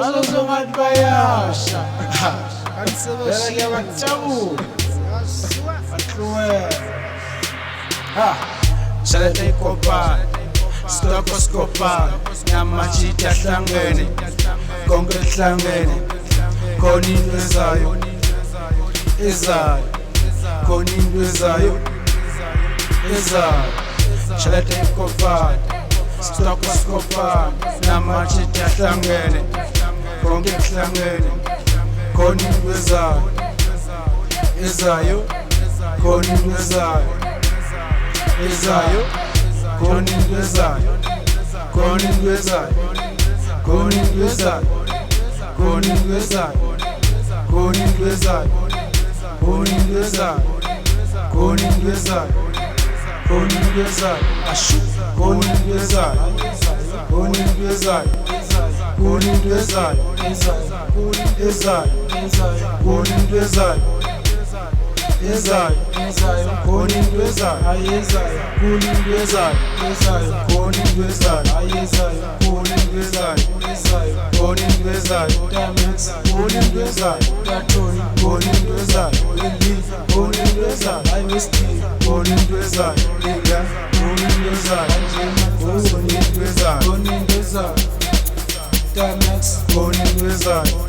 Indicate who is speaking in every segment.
Speaker 1: bazozongathi bayasha kanti bayajabula bahluwele Shalete kopani Stoko skopani Namachiti ahlangene Konke kuhlangene Khona into ezayo Ezayo Khona into ezayo Ezayo Shalete kopani Stoko skopani Namachiti ahlangene Konke kuhlangene Khona into ezayo Ezayo Khona into ezayo Ezayo, khona into ezayo, khona into ezayo, khona into ezayo, khona into ezayo, khona into ezayo, khona into ezayo, khona into ezayo, khona into ezayo, ashu, khona into ezayo, khona into ezayo, khona into ezayo, ezayo, khona into ezayo. Ezayo, khona into ezayo, khona into ezayo, khona into ezayo, khona into ezayo, khona into ezayo, khona into ezayo, khona into ezayo, khona into ezayo, khona into ezayo, khona into ezayo, khona into ezayo, khona into ezayo, khona into ezayo, khona into ezayo. Khona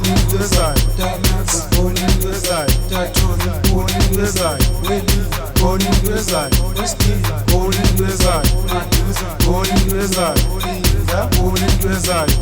Speaker 1: into ezayo, khona into ezayo, khona into ezayo, khona into ezayo, khona into ezayo, khona into ezayo, khona into ezayo, khona into ezayo,